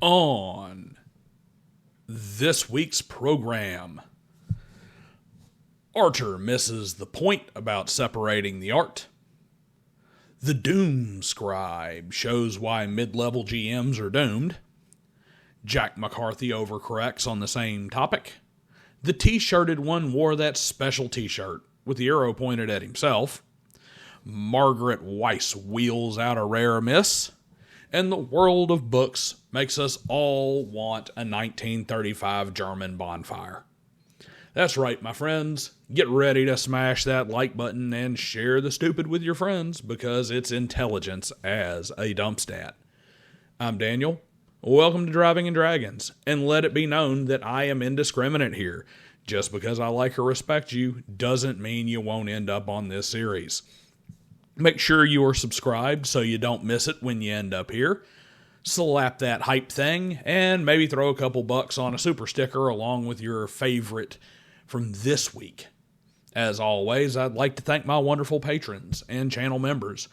On this week's program, Archer misses the point about separating the art. The Doom Scribe shows why mid-level GMs are doomed. Jack McCarthy overcorrects on the same topic. The T-shirted one wore that special T-shirt with the arrow pointed at himself. Margaret Weiss wheels out a rare miss. And the world of books makes us all want a 1935 German bonfire. That's right, my friends. Get ready to smash that like button and share the stupid with your friends because it's intelligence as a dump stat. I'm Daniel. Welcome to Driving and Dragons, and let it be known that I am indiscriminate here. Just because I like or respect you doesn't mean you won't end up on this series. Make sure you are subscribed so you don't miss it when you end up here. Slap that hype thing and maybe throw a couple bucks on a super sticker along with your favorite from this week. As always, I'd like to thank my wonderful patrons and channel members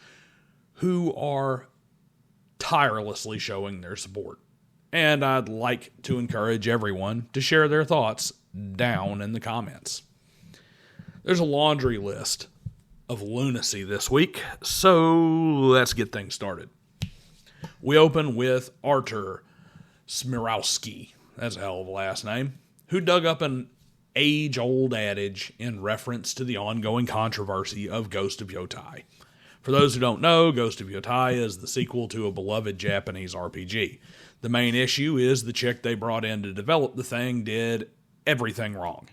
who are tirelessly showing their support. And I'd like to encourage everyone to share their thoughts down in the comments. There's a laundry list of lunacy this week, so let's get things started. We open with Artur Smirowski, that's a hell of a last name, who dug up an age-old adage in reference to the ongoing controversy of Ghost of Yotai. For those who don't know, Ghost of Yotai is the sequel to a beloved Japanese RPG. The main issue is the chick they brought in to develop the thing did everything wrong.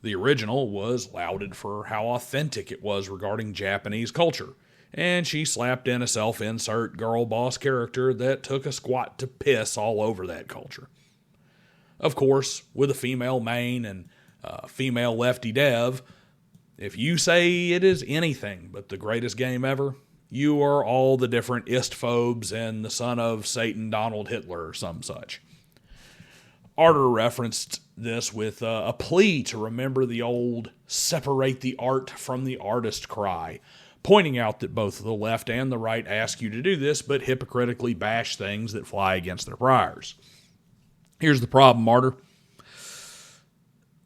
The original was lauded for how authentic it was regarding Japanese culture, and she slapped in a self-insert girl boss character that took a squat to piss all over that culture. Of course, with a female main and a female lefty dev, if you say it is anything but the greatest game ever, you are all the different istphobes and the son of Satan Donald Hitler or some such. Artur referenced this with a plea to remember the old separate the art from the artist cry, pointing out that both the left and the right ask you to do this, but hypocritically bash things that fly against their priors. Here's the problem, Artur.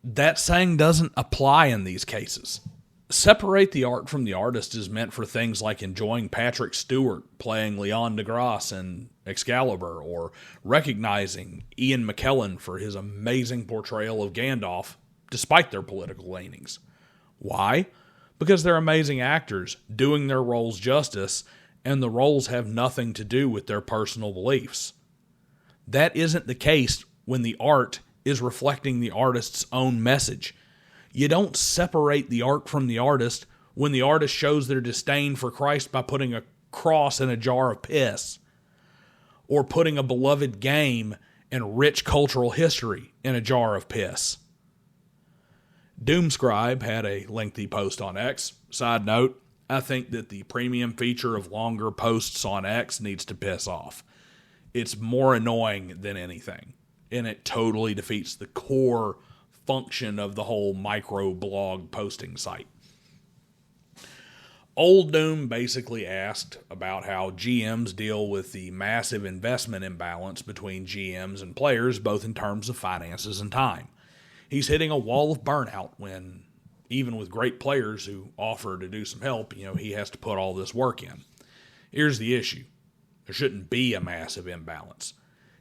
That saying doesn't apply in these cases. Separate the art from the artist is meant for things like enjoying Patrick Stewart playing Leon deGrasse in Excalibur, or recognizing Ian McKellen for his amazing portrayal of Gandalf, despite their political leanings. Why? Because they're amazing actors doing their roles justice, and the roles have nothing to do with their personal beliefs. That isn't the case when the art is reflecting the artist's own message. You don't separate the art from the artist when the artist shows their disdain for Christ by putting a cross in a jar of piss, or putting a beloved game and rich cultural history in a jar of piss. Doomscribe had a lengthy post on X. Side note, I think that the premium feature of longer posts on X needs to piss off. It's more annoying than anything, and it totally defeats the core function of the whole micro-blog posting site. Old Doom basically asked about how GMs deal with the massive investment imbalance between GMs and players, both in terms of finances and time. He's hitting a wall of burnout when, even with great players who offer to do some help, he has to put all this work in. Here's the issue. There shouldn't be a massive imbalance.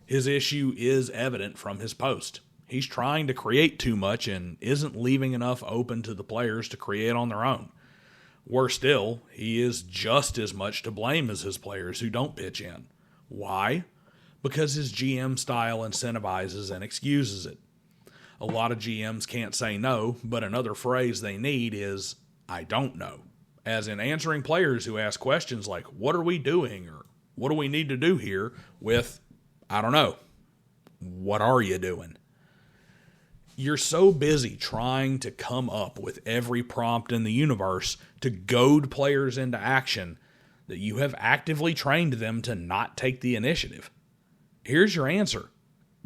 His issue is evident from his post. He's trying to create too much and isn't leaving enough open to the players to create on their own. Worse still, he is just as much to blame as his players who don't pitch in. Why? Because his GM style incentivizes and excuses it. A lot of GMs can't say no, but another phrase they need is, I don't know. As in answering players who ask questions like, what are we doing? Or what do we need to do here? With, I don't know. What are you doing? You're so busy trying to come up with every prompt in the universe to goad players into action that you have actively trained them to not take the initiative. Here's your answer.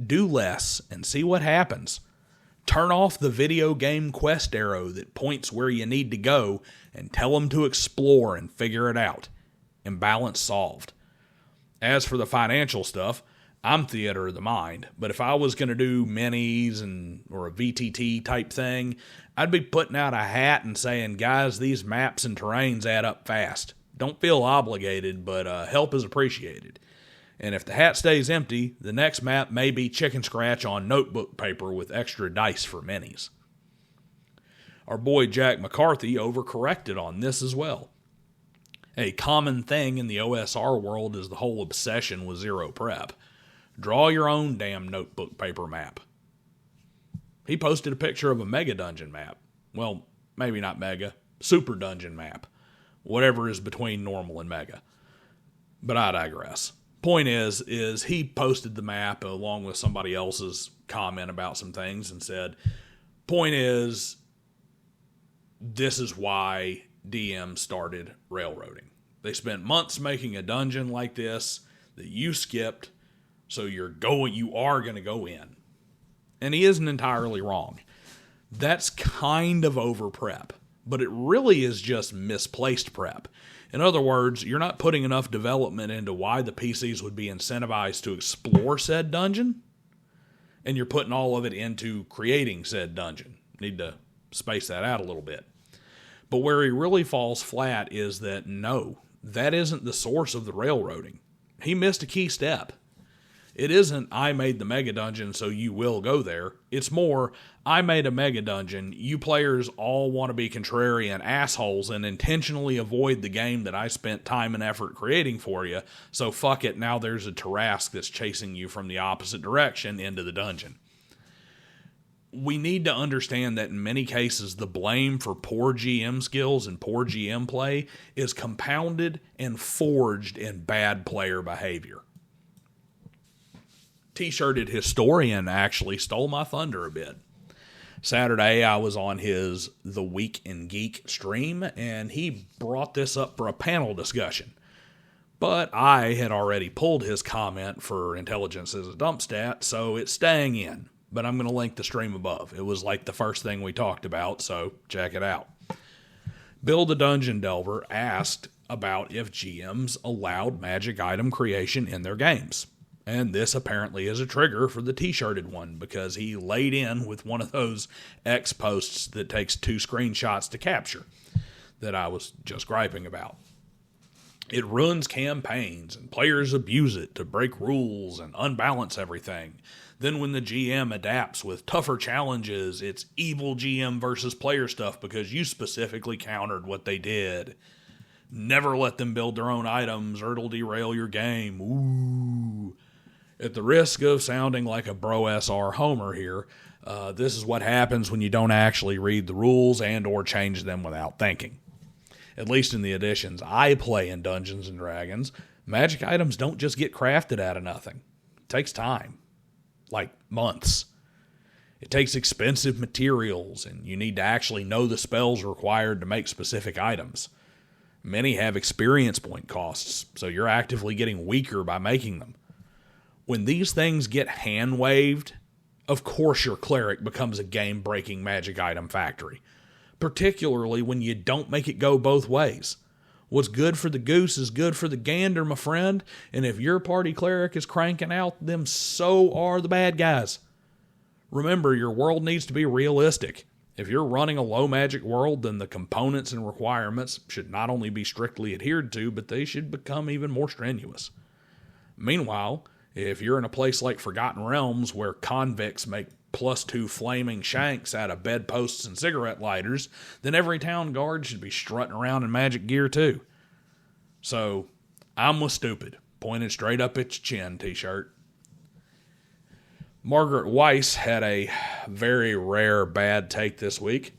Do less and see what happens. Turn off the video game quest arrow that points where you need to go and tell them to explore and figure it out. Imbalance solved. As for the financial stuff, I'm theater of the mind, but if I was going to do minis or a VTT type thing, I'd be putting out a hat and saying, guys, these maps and terrains add up fast. Don't feel obligated, but help is appreciated. And if the hat stays empty, the next map may be chicken scratch on notebook paper with extra dice for minis. Our boy Jack McCarthy overcorrected on this as well. A common thing in the OSR world is the whole obsession with zero prep. Draw your own damn notebook paper map. He posted a picture of a mega dungeon map. Well, maybe not mega, super dungeon map. Whatever is between normal and mega. But I digress. Point is he posted the map along with somebody else's comment about some things and said, point is, this is why DM started railroading. They spent months making a dungeon like this that you skipped, so you are going to go in. And he isn't entirely wrong. That's kind of over prep, but it really is just misplaced prep. In other words, you're not putting enough development into why the PCs would be incentivized to explore said dungeon, and you're putting all of it into creating said dungeon. Need to space that out a little bit. But where he really falls flat is that no, that isn't the source of the railroading. He missed a key step. It isn't, I made the mega dungeon so you will go there. It's more, I made a mega dungeon, you players all want to be contrarian assholes and intentionally avoid the game that I spent time and effort creating for you, so fuck it, now there's a Tarrasque that's chasing you from the opposite direction into the dungeon. We need to understand that in many cases, the blame for poor GM skills and poor GM play is compounded and forged in bad player behavior. T-shirted historian actually stole my thunder a bit. Saturday, I was on his The Week in Geek stream, and he brought this up for a panel discussion. But I had already pulled his comment for intelligence as a dump stat, so it's staying in. But I'm going to link the stream above. It was like the first thing we talked about, so check it out. Bill the Dungeon Delver asked about if GMs allowed magic item creation in their games. And this apparently is a trigger for the T-shirted one, because he laid in with one of those X posts that takes 2 screenshots to capture that I was just griping about. It ruins campaigns, and players abuse it to break rules and unbalance everything. Then when the GM adapts with tougher challenges, it's evil GM versus player stuff because you specifically countered what they did. Never let them build their own items or it'll derail your game. Ooh. At the risk of sounding like a bro SR homer here, this is what happens when you don't actually read the rules and or change them without thinking. At least in the editions I play in Dungeons & Dragons, magic items don't just get crafted out of nothing. It takes time. Like months. It takes expensive materials, and you need to actually know the spells required to make specific items. Many have experience point costs, so you're actively getting weaker by making them. When these things get hand-waved, of course your cleric becomes a game-breaking magic item factory. Particularly when you don't make it go both ways. What's good for the goose is good for the gander, my friend, and if your party cleric is cranking out, then so are the bad guys. Remember, your world needs to be realistic. If you're running a low magic world, then the components and requirements should not only be strictly adhered to, but they should become even more strenuous. Meanwhile, if you're in a place like Forgotten Realms where convicts make +2 flaming shanks out of bedposts and cigarette lighters, then every town guard should be strutting around in magic gear too. So, I'm with stupid. Pointed straight up at your chin, T-shirt. Margaret Weiss had a very rare bad take this week.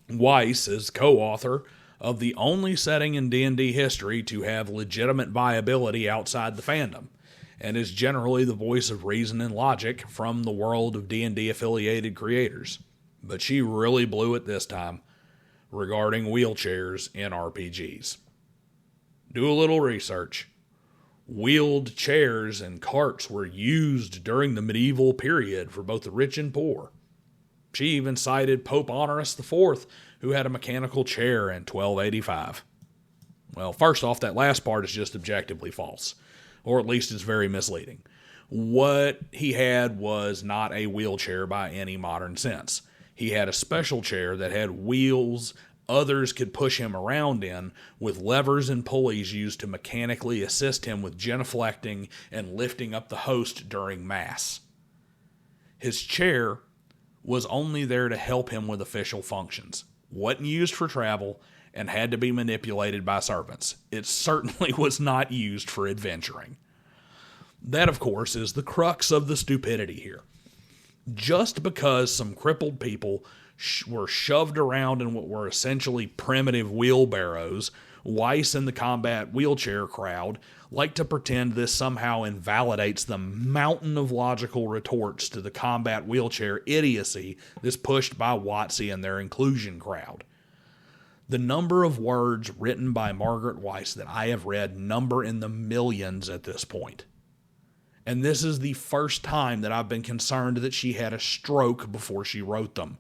Weiss is co-author of the only setting in D&D history to have legitimate viability outside the fandom, and is generally the voice of reason and logic from the world of D&D affiliated creators. But she really blew it this time regarding wheelchairs in RPGs. Do a little research. Wheeled chairs and carts were used during the medieval period for both the rich and poor. She even cited Pope Honorius IV, who had a mechanical chair in 1285. Well, first off, that last part is just objectively false. Or at least it's very misleading. What he had was not a wheelchair by any modern sense. He had a special chair that had wheels others could push him around in, with levers and pulleys used to mechanically assist him with genuflecting and lifting up the host during Mass. His chair was only there to help him with official functions, wasn't used for travel, and had to be manipulated by servants. It certainly was not used for adventuring. That, of course, is the crux of the stupidity here. Just because some crippled people were shoved around in what were essentially primitive wheelbarrows, Weiss and the combat wheelchair crowd like to pretend this somehow invalidates the mountain of logical retorts to the combat wheelchair idiocy that's pushed by WotC and their inclusion crowd. The number of words written by Margaret Weiss that I have read number in the millions at this point. And this is the first time that I've been concerned that she had a stroke before she wrote them.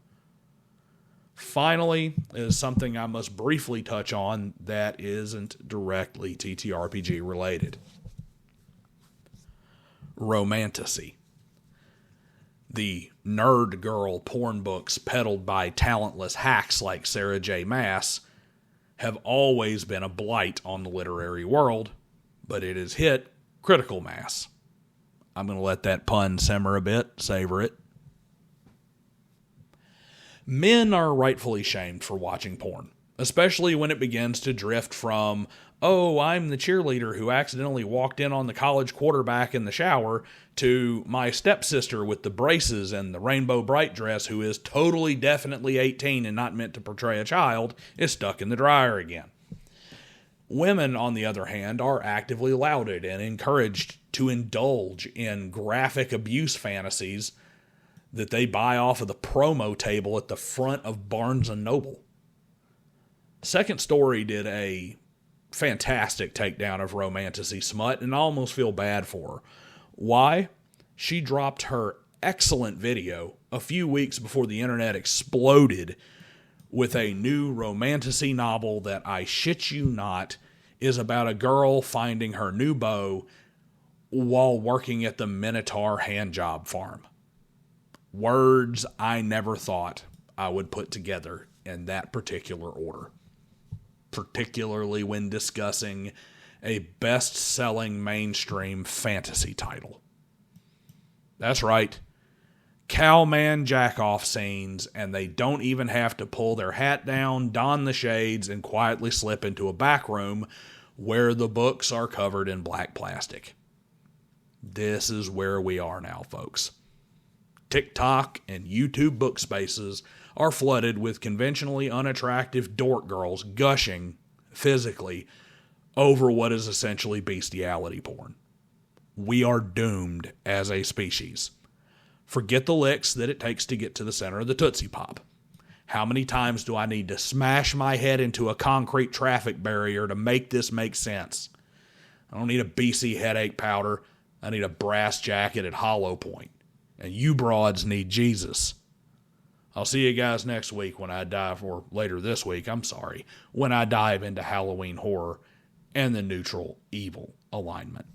Finally, is something I must briefly touch on that isn't directly TTRPG related. Romantasy. The nerd girl porn books peddled by talentless hacks like Sarah J. Maas have always been a blight on the literary world, but it has hit critical mass. I'm going to let that pun simmer a bit, savor it. Men are rightfully shamed for watching porn, especially when it begins to drift from, oh, I'm the cheerleader who accidentally walked in on the college quarterback in the shower, to my stepsister with the braces and the rainbow bright dress who is totally definitely 18 and not meant to portray a child is stuck in the dryer again. Women, on the other hand, are actively lauded and encouraged to indulge in graphic abuse fantasies that they buy off of the promo table at the front of Barnes & Noble. Second Story did a fantastic takedown of romantasy smut, and I almost feel bad for her. Why? She dropped her excellent video a few weeks before the internet exploded with a new romantasy novel that, I shit you not, is about a girl finding her new beau while working at the Minotaur handjob farm. Words I never thought I would put together in that particular order, particularly when discussing a best-selling mainstream fantasy title. That's right. Cowman jack-off scenes, and they don't even have to pull their hat down, don the shades, and quietly slip into a back room where the books are covered in black plastic. This is where we are now, folks. TikTok and YouTube book spaces are flooded with conventionally unattractive dork girls gushing, physically, over what is essentially bestiality porn. We are doomed as a species. Forget the licks that it takes to get to the center of the Tootsie Pop. How many times do I need to smash my head into a concrete traffic barrier to make this make sense? I don't need a BC headache powder. I need a brass jacket at Hollow Point. And you broads need Jesus. I'll see you guys next week when I dive, or later this week, when I dive into Halloween horror and the neutral evil alignment.